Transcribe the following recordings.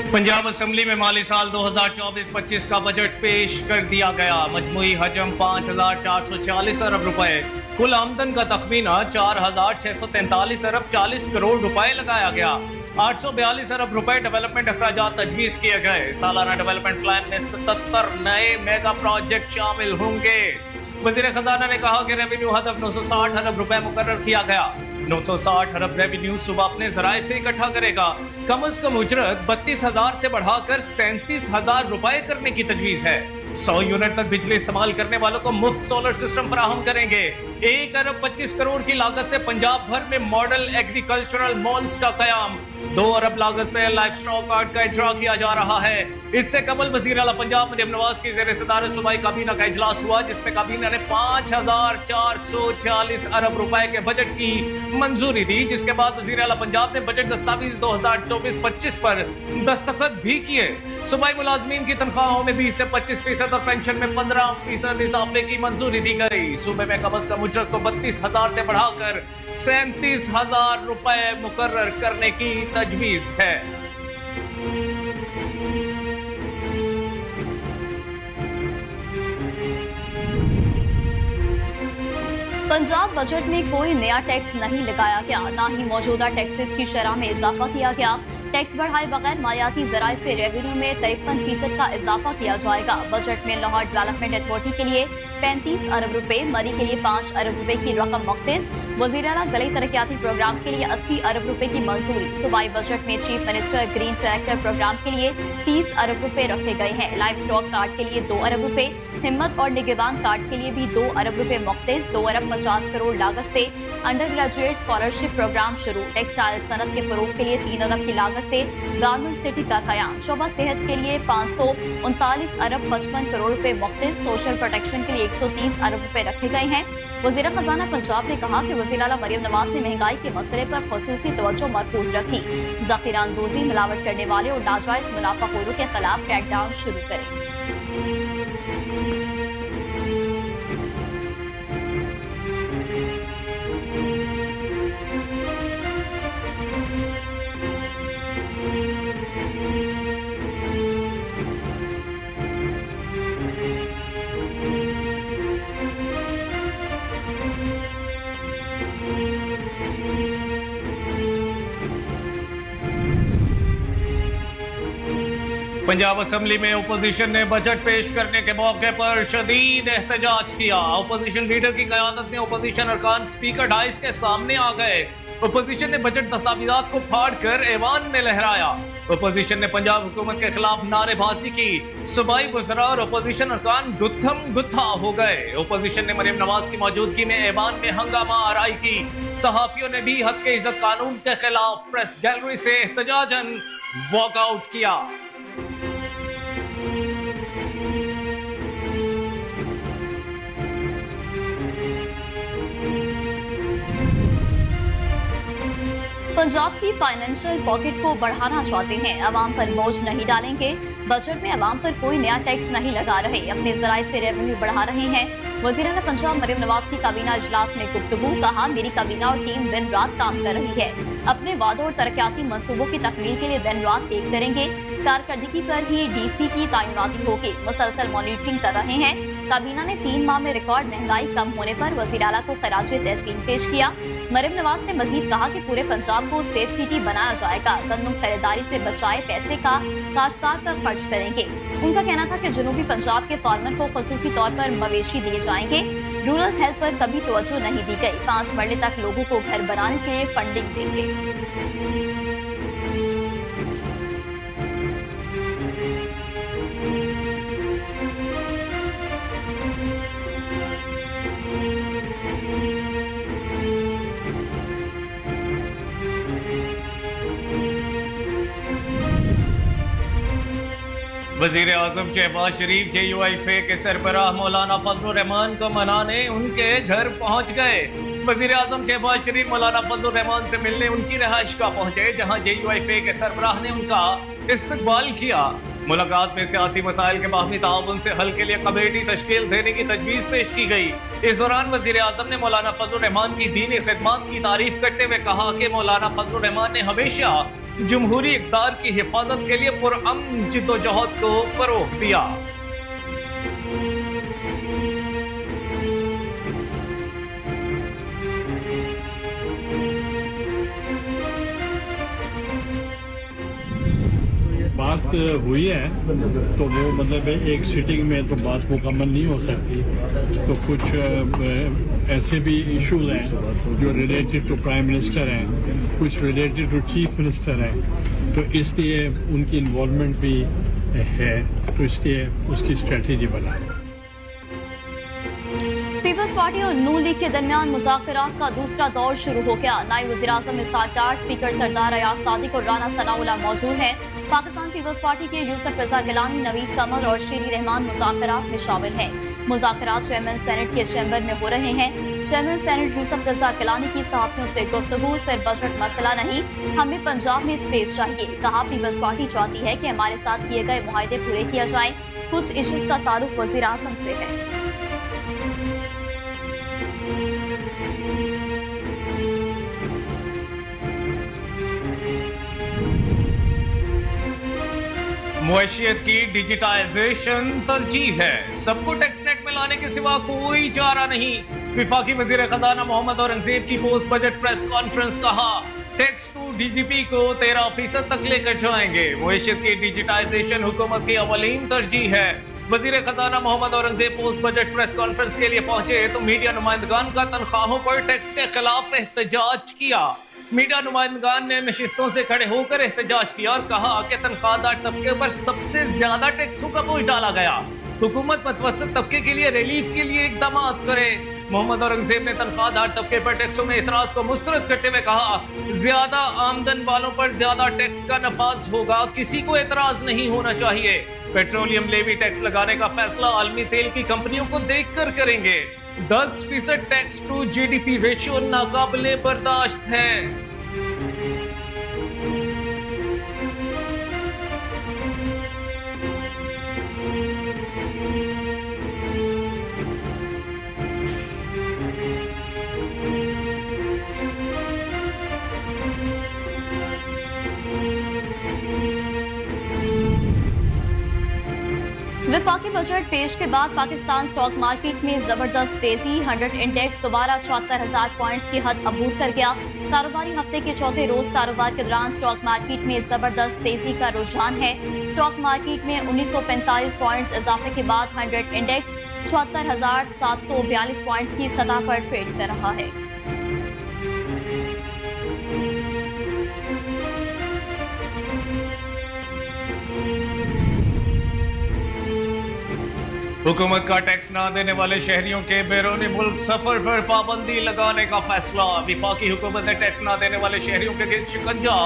Punjab assembly में माली साल 2024-25 का बजट पेश कर दिया गया। मजमूई हजम 5,446 अरब रुपए, कुल आमदन का तखमीना 4,643 अरब 40 करोड़ रुपए लगाया गया। 842 अरब रुपए डेवलपमेंट अखराजात तजवीज किए गए। सालाना डेवलपमेंट प्लान में 77 नए मेगा प्रोजेक्ट शामिल होंगे। वजीर खजाना ने कहा कि रेवेन्यू हदफ 960 अरब रुपए मुकर्रर किया गया। 960 अरब रेवेन्यू सूबा अपने जराये से इकट्ठा करेगा। कम अज कम उजरत 32,000 से बढ़ाकर 37,000 रुपए करने की तजवीज है। 100 यूनिट तक बिजली इस्तेमाल करने वालों को मुफ्त सोलर सिस्टम फराहम करेंगे। 1 अरब 25 करोड़ की लागत से पंजाब भर में मॉडल एग्रीकल्चरल मॉल्स का कयाम। 2 अरब लागत से लाइफ स्टॉक कार्ड का इजरा किया जा रहा है। इससे कबल वजीर आला पंजाब मरियम नवाज की ज़ेर सदारत सूबाई काबीना का इजलास हुआ, जिसमें काबीना ने 5,440 अरब रुपए के बजट की मंजूरी दी, जिसके बाद वजीर आला पंजाब ने बजट दस्तावेज 2024-25 पर दस्तखत भी किए। सूबाई मुलाजमीन की तनख्वाहों में 20 से 25% और पेंशन में 15% इजाफे की मंजूरी दी गई। सूबे में कम अज कम उजरत को 32,000 से बढ़ाकर 37,000 रुपए मुकर्रर करने की तजवीज है। पंजाब बजट में कोई नया टैक्स नहीं लगाया गया, न ही मौजूदा टैक्सेस की शरह में इजाफा किया गया। टैक्स बढ़ाए बगैर मायाती जराये से रेवेन्यू में 53% का इजाफा किया जाएगा। बजट में लाहौर डेवलपमेंट अथॉरिटी के लिए 35 अरब रुपए, मरी के लिए 5 अरब रुपए की रकम मुख्तस, वज़ीर आला ज़िले तरक्याती प्रोग्राम के लिए 80 अरब रुपए की मंजूरी। सूबाई बजट में chief minister green tractor programme के लिए 30 अरब रुपए रखे गए हैं। लाइफ स्टॉक कार्ड के लिए 2 अरब रुपए, हिम्मत और निगहबान कार्ड के लिए भी 2 अरब रुपए मुख्तस। 2 अरब 50 करोड़ लागत से अंडर ग्रेजुएट स्कॉलरशिप प्रोग्राम शुरू। टेक्सटाइल सनत के फरोग के लिए 3 अरब की लागत से गारमेंट सिटी का कयाम। शोबा सेहत के लिए 539 अरब 55 करोड़ रुपए मुख्तस। सोशल प्रोटेक्शन के लिए 130 अरब रुपए रखे गए हैं। वज़ीर खजाना पंजाब ने कहा कि वज़ीर आला मरियम नवाज ने महंगाई के मसले पर खुसूसी तवज्जो मरकूज रखी। ज़ख़ीरा अंदोज़ी, मिलावट करने वाले और नाजायज मुनाफाखोरों के खिलाफ क्रैकडाउन शुरू करें। पंजाब असेंबली में ओपोजिशन ने बजट पेश करने के मौके पर शदीद एहतजाज किया। ओपोजिशन लीडर की क़यादत में ओपोजिशन अरकान स्पीकर डाइस के सामने आ गए। ओपोजिशन ने बजट दस्तावेजात को फाड़ कर ऐवान में लहराया। ओपोजिशन ने पंजाब हुकूमत के खिलाफ नारेबाजी की। सूबाई वज़रा और ओपोजिशन अरकान गुत्थम गुत्था हो गए। ओपोजिशन ने मरियम नवाज की मौजूदगी में ऐवान में हंगामा आराई की। सहाफियों ने भी हद के इज्जत कानून के खिलाफ प्रेस गैलरी से एहतजाजन वॉकआउट किया। पंजाब की फाइनेंशियल पॉकेट को बढ़ाना चाहते हैं, अवाम पर बोझ नहीं डालेंगे। बजट में अवाम पर कोई नया टैक्स नहीं लगा रहे, अपने जराये से रेवेन्यू बढ़ा रहे हैं। वज़ीर आला पंजाब मरियम नवाज की काबीना इजलास में गुफ्तगू। कहा, मेरी काबीना और टीम दिन रात काम कर रही है। अपने वादों और तरक्याती मंसूबों की तकमील के लिए दिन रात एक करेंगे। कारकर्दगी पर ही DC की तैनाती होगी। मुसलसल मॉनिटरिंग कर रहे हैं। काबीना ने 3 माह में रिकॉर्ड महंगाई कम होने पर वज़ीर आला को खराजे तहसीन पेश किया। मरियम नवाज ने मजीद कहा कि पूरे पंजाब को सेफ सिटी बनाया जाएगा। गंदम खरीदारी से बचाए पैसे का काश्तकार पर खर्च करेंगे। उनका कहना था कि जनूबी पंजाब के फार्मर को खसूसी तौर पर मवेशी दिए जाएंगे। रूरल हेल्थ पर कभी तवज्जो नहीं दी गई। 5 मरले तक लोगों को घर बनाने के लिए फंडिंग देंगे। वजीर आजम शहबाज शरीफ JUI के सरबराह मौलाना फजलुर रहमान को मनाने उनके घर पहुंच गए। वजीर आजम शहबाज शरीफ मौलाना फजलुर रहमान से मिलने उनकी रहायश गाह पहुंचे, जहां JUI के सरबराह ने उनका इस्तकबाल किया। मुलाकात में सियासी मसाइल के बाहमी ताउन से हल के लिए कमेटी तश्कील देने की तजवीज पेश की गई। इस दौरान वजीर आजम ने मौलाना फजलुर रहमान की दीनी खिदमत की तारीफ करते हुए कहा कि मौलाना फजलुर रहमान ने हमेशा जमहूरी इक़्तिदार की हिफाजत के लिए पुरअमन जिद्दोजहद को फरोग दिया। बात हुई है तो वो मतलब एक सिटिंग में तो बात मुकम्मल नहीं हो सकती, तो कुछ ऐसे भी इश्यूज हैं जो रिलेटेड टू प्राइम मिनिस्टर हैं, कुछ रिलेटेड टू चीफ मिनिस्टर हैं, तो इसलिए उनकी इन्वॉल्वमेंट भी है, तो इसलिए उसकी स्ट्रेटजी बना है। पीपल्स पार्टी और नून लीग के दरमियान मुज़ाकरात का दूसरा दौर शुरू हो गया। नायब वज़ीर-ए-आज़म इस्हाक़ डार, स्पीकर सरदार अयाज सादिक और राना सनाउल्लाह मौजूद हैं। पाकिस्तान पीपल्स पार्टी के यूसुफ रज़ा गिलानी, नवीद कमर और शेरी रहमान मुज़ाकरात में शामिल हैं। मुज़ाकरात चेयरमैन सेनेट के चैम्बर में हो रहे हैं। चेयरमैन सेनेट यूसुफ रज़ा गिलानी की सहाफ़ियों से गुफ्तगू, सिर्फ बजट मसला नहीं, हमें पंजाब में स्पेस चाहिए। कहा, पीपल्स पार्टी चाहती है कि हमारे साथ किए गए मुआहदे पूरे किया जाए। कुछ इश्यूज का ताल्लुक वज़ीर-ए-आज़म से है। मुआशियत की डिजिटाइजेशन तरजीह है, सबको टैक्स नेट में लाने के सिवा कोई चारा नहीं। विफाकी वजीर खजाना मोहम्मद औरंगजेब की पोस्ट बजट प्रेस कॉन्फ्रेंस, कहा टैक्स टू डीजीपी को 13% तक लेकर जाएंगे। मुआशियत की डिजिटाइजेशन हुकूमत की अवलीन तरजीह है। वजीर खजाना Mohammad Aurangzeb post budget press conference के लिए पहुंचे तो मीडिया नुमाइंदगान का तनख्वाहों पर टैक्स के खिलाफ एहतजाज किया। मीडिया नुमाइंदगान ने नशिस्तों से खड़े होकर एहतजाज किया और कहा कि तनख्वाहदार तबके पर सबसे ज्यादा टैक्सों का बोझ डाला गया। हुकूमत मतवसत तबके के लिए रिलीफ के लिए इकदाम करे। मोहम्मद औरंगजेब ने तनख्वाहदार तबके पर टैक्सों में इतराज को मुस्तरद करते हुए कहा, ज्यादा आमदन वालों पर ज्यादा टैक्स का नफाज होगा, किसी को एतराज नहीं होना चाहिए। पेट्रोलियम लेवी टैक्स लगाने का फैसला आलमी तेल की कंपनियों को देखकर करेंगे। 10% टैक्स टू जीडीपी रेशियो नाकाबिले बर्दाश्त है। विफाकी बजट पेश के बाद पाकिस्तान स्टॉक मार्केट में जबरदस्त तेजी। 100 इंडेक्स दोबारा 74,000 पॉइंट्स की हद अबूर कर गया। कारोबारी हफ्ते के चौथे रोज कारोबार के दौरान स्टॉक मार्केट में जबरदस्त तेजी का रुझान है। स्टॉक मार्केट में 1945 पॉइंट्स इजाफे के बाद 100 इंडेक्स 74,742 पॉइंट्स की सतह पर ट्रेड कर रहा है। हुकूमत का टैक्स ना देने वाले शहरियों के बैरून मुल्क सफर पर पाबंदी लगाने का फैसला। विफाकी हुकूमत ने टैक्स ना देने वाले शहरियों के गिर्द शिकंजा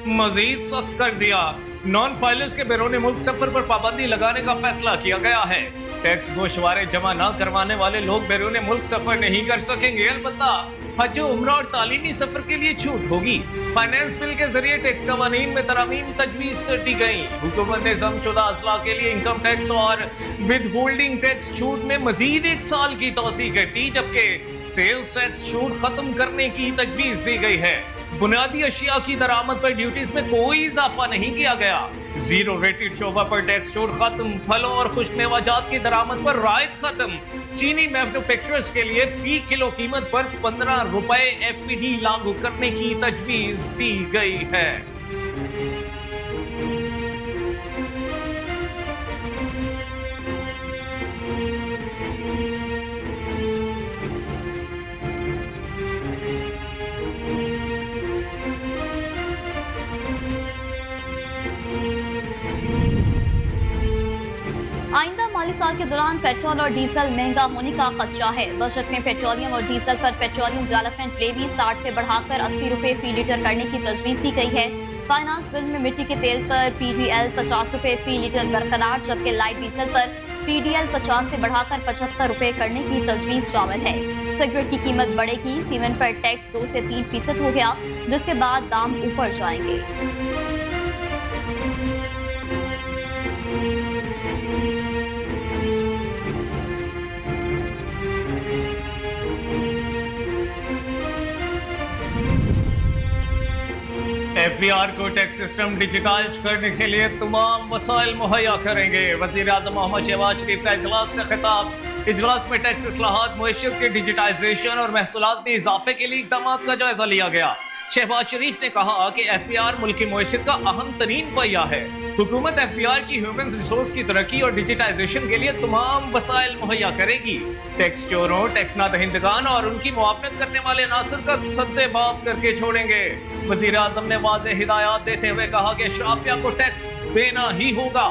मजीद सख्त कर दिया। नॉन फाइलर्स के बैरून मुल्क सफर पर पाबंदी लगाने का फैसला किया गया है। टैक्स गोशवारे जमा न करवाने वाले लोग बैरून मुल्क सफर नहीं कर सकेंगे। अलबत्ता हज, उम्रा और तालीमी सफर के लिए छूट होगी। फाइनेंस बिल के जरिए टैक्स कवानीन में तरामीम तजवीज कर दी गई। हुकूमत ने जमशुदा अजला के लिए इनकम टैक्स और विद होल्डिंग टैक्स छूट में मजीद 1 साल की तोसी कर दी, जबकि सेल्स टैक्स छूट खत्म करने की तजवीज दी गई है। बुनियादी अशिया की दरामद पर ड्यूटीज में कोई इजाफा नहीं किया गया। जीरो रेटेड शोबा पर टैक्स छूट खत्म। फलों और खुशमेवाजात की दरामद पर रायत खत्म। चीनी मैन्युफैक्चरर्स के लिए फी किलो कीमत पर 15 रुपए एफईडी लागू करने की तजवीज दी गई है। आइंदा माली साल के दौरान पेट्रोल और डीजल महंगा होने का खदशा है। बजट में पेट्रोलियम और डीजल पर पेट्रोलियम डेवलपमेंट लेवी 60 से बढ़ाकर 80 रुपए फी लीटर करने की तजवीज दी गई है। फाइनेंस बिल में मिट्टी के तेल पर पीडीएल 50 रुपए फी लीटर बरकरार, जबकि लाइट डीजल पर पीडीएल 50 से बढ़ाकर 75 रुपए करने की तजवीज शामिल है। सिगरेट की कीमत बढ़ेगी। सीमेंट पर टैक्स 2 से 3% हो गया, जिसके बाद दाम ऊपर जाएंगे। एफबीआर को टैक्स सिस्टम डिजिटाइज करने के लिए तमाम वसाइल मुहैया करेंगे। वजीर आजम मोहम्मद शहबाज शरीफ का इजलास से खिताब। इजलास में टैक्स इस्लाहात, मईशत के डिजिटाइजेशन और महसूलात में इजाफे के लिए इक़दाम का जायजा लिया गया। शहबाज शरीफ ने कहा कि एफबीआर मुल्क की मईशत का अहम तरीन पहिया है। हुकूमत एफबीआर की ह्यूमन रिसोर्स की तरक्की और डिजिटाइजेशन के लिए तमाम वसाइल मुहैया करेगी। टैक्स चोरों, टैक्स ना दहिंदगान और उनकी मुआवनत करने वाले अनासर का सद्देबाब करके छोड़ेंगे। वजीर आजम ने वाज़ेह हिदायत देते हुए कहा कि अशराफिया को टैक्स देना ही होगा।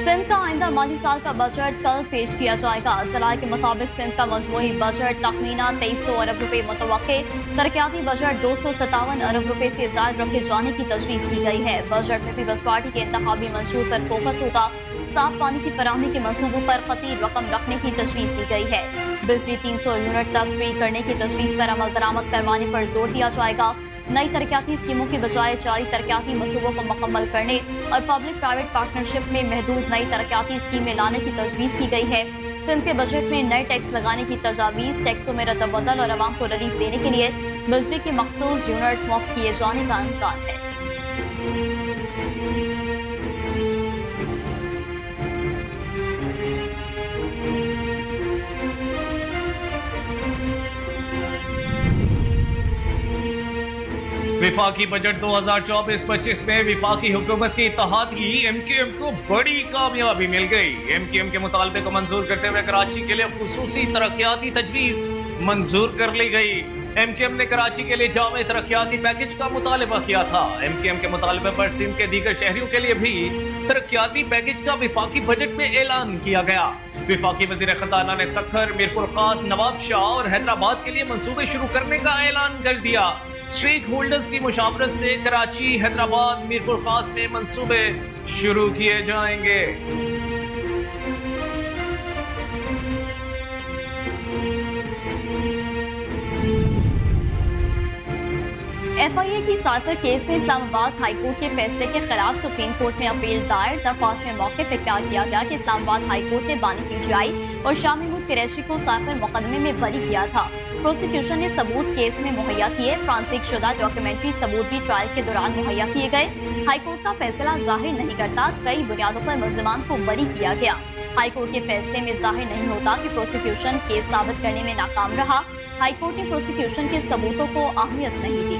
सिंध का आइंदा माली साल का बजट कल पेश किया जाएगा। सलाह के मुताबिक सिंध का मजमूई बजट तखमीना 2300 अरब रुपए मुतवक्के, तरक्याती बजट 257 अरब रुपए से ज्यादा रखे जाने की तजवीज़ की गई है। बजट में पीपल्स पार्टी के इंतखाबी मंशूर पर फोकस होगा। साफ पानी की फराहमी के मंसूबों पर खतीर रकम रखने की तजवीज़ दी गई है। बिजली 300 यूनिट तक फ्री करने की तजवीज़ पर अमल दरामद करवाने पर जोर दिया जाएगा। नई तरक्याती स्कीमों की बजाय जारी तरक्याती मंसूबों को मुकम्मल करने और पब्लिक प्राइवेट पार्टनरशिप में महदूद नई तरक्याती स्कीमें लाने की तजवीज़ की गई है। सिंध के बजट में नए टैक्स लगाने की तजावीज़, टैक्सों में रद्द-बदल और आवाम को रिलीफ देने के लिए बिजली के मखसूस यूनिट्स मुफ्त किए जाने का इम्कान है। विफाकी बजट 2024-25 में विफाकी हुकूमत की इत्तेहादी एमक्यूएम को बड़ी कामयाबी मिल गई। एमक्यूएम के मुतालबे को मंजूर करते हुए कराची के लिए खुसूसी तरक्याती तजवीज़ मंजूर कर ली गई। एमक्यूएम ने कराची के लिए जामे तरक्याती पैकेज का मुतालबा किया था। एमक्यूएम के मुतालबे पर सिंध के दीगर शहरियों के लिए भी तरक्याती पैकेज का विफाकी बजट में ऐलान किया गया। विफाकी वजीर खजाना ने सखर, मीरपुर खास, नवाब शाह और हैदराबाद के लिए मंसूबे शुरू करने का ऐलान कर दिया। स्टेक होल्डर्स की मुशावरत से कराची, हैदराबाद, मीरपुर खास में मंसूबे शुरू किए जाएंगे। FIA की साइफर केस में इस्लामाबाद हाईकोर्ट के फैसले के खिलाफ सुप्रीम कोर्ट में अपील दायर। दरख्वास्त में मौके पर क्या किया गया कि इस्लामाबाद हाईकोर्ट ने बानी PTI और शाह महमूद कुरैशी को साइफर मुकदमे में बरी किया था। प्रोसिक्यूशन ने सबूत केस में मुहैया किए। फ्रांसिक शुदा डॉक्यूमेंट्री सबूत भी ट्रायल के दौरान मुहैया किए गए। हाईकोर्ट का फैसला जाहिर नहीं करता कई बुनियादों पर मुल्जिमान को बरी किया गया। हाईकोर्ट के फैसले में जाहिर नहीं होता कि प्रोसिक्यूशन केस साबित करने में नाकाम रहा। हाईकोर्ट ने प्रोसिक्यूशन के सबूतों को अहमियत नहीं दी।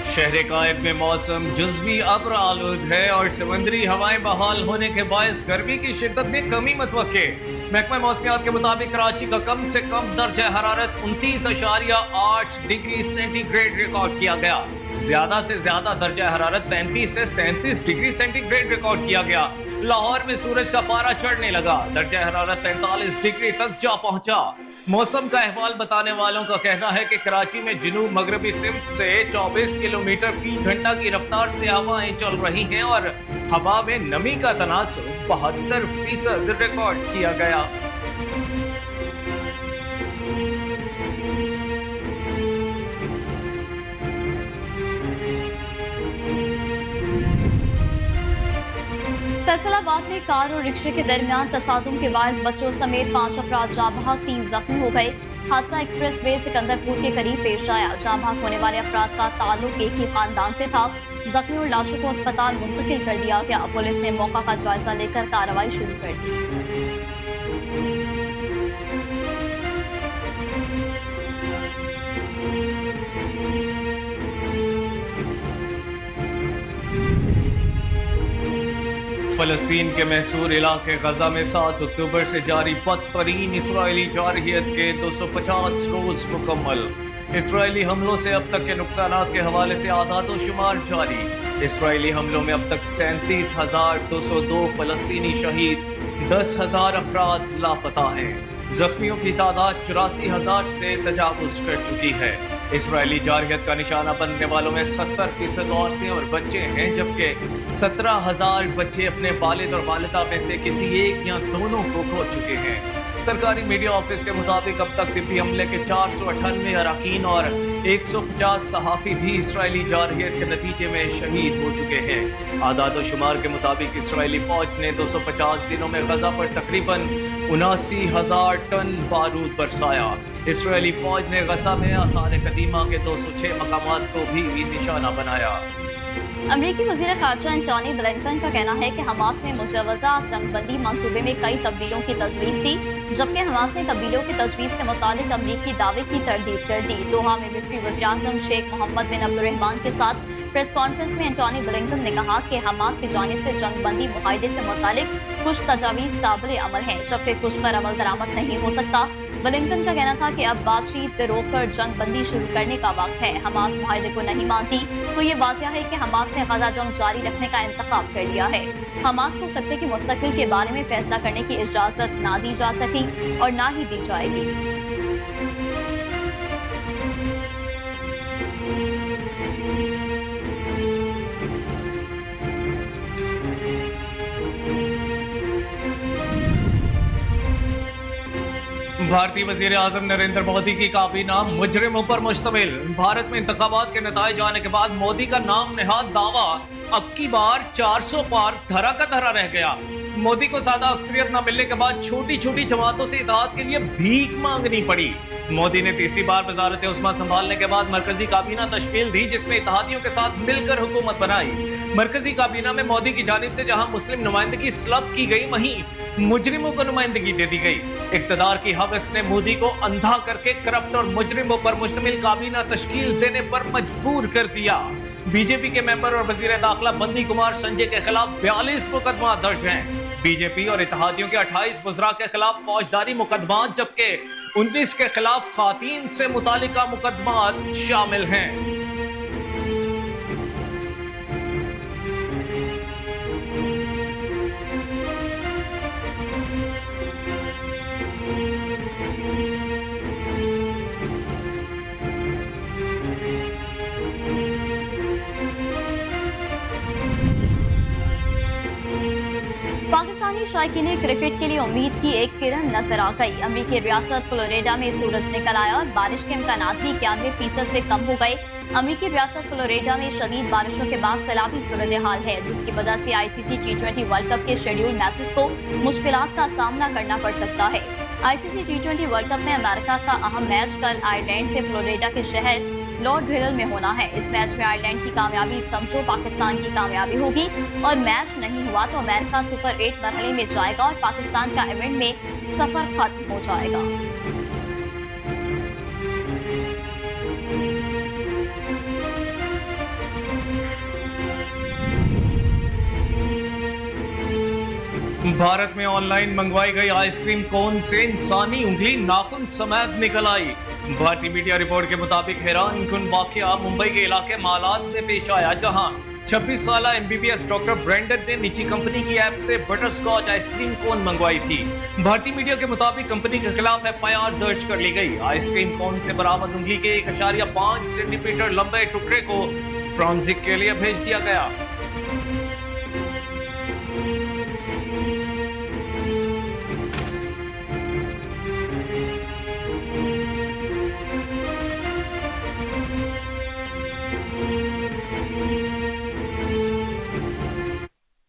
शहर कायद में मौसम जुज़वी अब्र आलूद है और समुद्री हवाएं बहाल होने के बायस गर्मी की शिद्दत में कमी मतवक्के। महकमा मौसमियात के मुताबिक कराची का कम से कम दर्जा हरारत 29.8 डिग्री सेंटीग्रेड रिकॉर्ड किया गया। ज्यादा से ज्यादा दर्जा हरारत 35 से 37 डिग्री सेंटीग्रेड रिकॉर्ड किया गया। लाहौर में सूरज का पारा चढ़ने लगा। दर्जा हरारत 45 डिग्री तक जा पहुंचा। मौसम का अहवाल बताने वालों का कहना है कि कराची में जनूब मगरबी सिंध से 24 किलोमीटर फी घंटा की रफ्तार से हवाएं चल रही हैं और हवा में नमी का तनासुब 72% रिकॉर्ड किया गया। फैसलाबाद में कार और रिक्शे के दरमियान तसादुम के बायस बच्चों समेत 5 अफराद जाँ बहक, 3 जख्मी हो गए। हादसा एक्सप्रेस वे सिकंदरपुर के करीब पेश आया। जाँ बहक होने वाले अफराद का ताल्लुक एक ही खानदान से था। जख्मी और लाशों को अस्पताल मुंतकिल कर दिया गया। पुलिस ने मौका का जायजा लेकर कार्रवाई शुरू कर दी। फलस्तीन के महसूर इलाके गजा में 7 अक्टूबर से जारी बदतरीन इसराइली जारहियत के 250 रोज मुकम्मल। इसराइली हमलों से अब तक के नुकसानात के हवाले से आदाद शुमार जारी। इसराइली हमलों में अब तक 37,202 फलस्तीनी शहीद, 10,000 अफराद लापता हैं। जख्मियों की तादाद 84,000 से तजावुज कर चुकी है। इसराइली जारहियत का निशाना बनने वालों में 70% औरतें और बच्चे हैं, जबकि 17,000 बच्चे अपने वालिद और वालिदा में से किसी एक या दोनों को खो चुके हैं। सरकारी मीडिया ऑफिस के मुताबिक अब तक तिब्बी हमले के 498 अरकान और 150 सहाफ़ी भी इसराइली जारहियत के नतीजे में शहीद हो चुके हैं। आदाद शुमार के मुताबिक इसराइली फौज ने 250 दिनों में गजा पर तकरीबन 79,000 टन बारूद बरसाया। इसराइली फौज ने गजा में आसार कदीमा के 206 मकामात को भी निशाना बनाया। अमेरिकी वज़ीर ख़ारजा एंटोनी ब्लिंकन का कहना है कि हमास ने मुजवज़ा जंगबंदी मंसूबे में कई तब्दीलियों की तजवीज़ दी, जबकि हमास ने तब्दीलियों की तजवीज़ से मुतालिक अमरीकी दावे की तरदीद कर दी। दोहा में मिस्री वज़ीर-ए-आज़म शेख मोहम्मद बिन अब्दुर्रहमान के साथ प्रेस कॉन्फ्रेंस में एंटोनी ब्लिंकन ने कहा कि हमास की जानिब से जंगबंदी मुआहदे से मुतालिक कुछ तजावीज़ काबिल अमल हैं, जबकि कुछ पर अमल दरामद नहीं हो सकता। ब्लिंकन का कहना था कि अब बातचीत रोककर जंगबंदी शुरू करने का वक्त है। हमास मुआहदे को नहीं मानती तो ये वाज़िह है कि हमास ने गजा जंग जारी रखने का इंतखाब कर लिया है। हमास को खत्ते के मुस्तकबिल के बारे में फैसला करने की इजाज़त ना दी जा सकी और ना ही दी जाएगी। भारतीय वजीर आजम नरेंद्र मोदी की काबीना मुजरिमों पर मुश्तमिल। भारत में इंतखाबात के नताइज आने के बाद मोदी का नाम नेहाद दावा अब की बार 400 पार धरा का धरा रह गया। मोदी को ज्यादा अक्सरियत न मिलने के बाद छोटी छोटी जमातों से इताअत के लिए भीख मांगनी पड़ी। मोदी ने तीसरी बार वजारत उस्मा संभालने के बाद मरकजी काबीना तश्कील दी, जिसमें इत्तेहादियों के साथ मिलकर हुकूमत बनाई। मरकजी काबीना में मोदी की जानिब से जहां मुस्लिम नुमाइंदगी स्लब की गई, वहीं मुजरिमों को नुमाइंदगी दे दी गई। इक्तदार की हवस ने मोदी को अंधा करके करप्ट और मुजरिमों पर मुश्तमिल काबीना तश्कील देने पर मजबूर कर दिया। बीजेपी के मेंबर और वजीर दाखिला बंदी कुमार संजय के खिलाफ 42 मुकदमा दर्ज हैं। बीजेपी और इत्तेहादियों के 28 वज़रा के खिलाफ फौजदारी मुकदमा, जबकि 19 के खिलाफ खातीन से मुतालिका मुकदमा शामिल हैं। पाकिस्तानी शायकीन क्रिकेट के लिए उम्मीद की एक किरण नजर आ गई। अमेरिकी रियासत फ्लोरिडा में सूरज निकल आया और बारिश के इम्कानात भी 91% से कम हो गए। अमेरिकी रियासत फ्लोरिडा में शदीद बारिशों के बाद सैलाबी सूरत हाल है, जिसकी वजह से ICC T20 वर्ल्ड कप के शेड्यूल मैचेस को मुश्किलात का सामना करना पड़ सकता है। ICC T20 वर्ल्ड कप में अमेरिका का अहम मैच कल आयरलैंड से फ्लोरिडा के शहर लॉर्ड भिरल में होना है। इस मैच में आयरलैंड की कामयाबी समझो पाकिस्तान की कामयाबी होगी, और मैच नहीं हुआ तो अमेरिका सुपर 8 मरहले में जाएगा और पाकिस्तान का इवेंट में सफर खत्म हो जाएगा। भारत में ऑनलाइन मंगवाई गई आइसक्रीम कोन से इंसानी उंगली नाखून समेत निकल आई। भारतीय मीडिया रिपोर्ट के मुताबिक हैरानकुन वाकया मुंबई के इलाके मालाद में पेश आया, जहां 26 साल MBBS डॉक्टर ब्रेंडन ने निजी कंपनी की ऐप से बटर स्कॉच आइसक्रीम कोन मंगवाई थी। भारतीय मीडिया के मुताबिक कंपनी के खिलाफ FIR दर्ज कर ली गई। आइसक्रीम कोन से बरामद उंगली के 1.5 सेंटीमीटर लंबे टुकड़े को फोरेंसिक के लिए भेज दिया गया।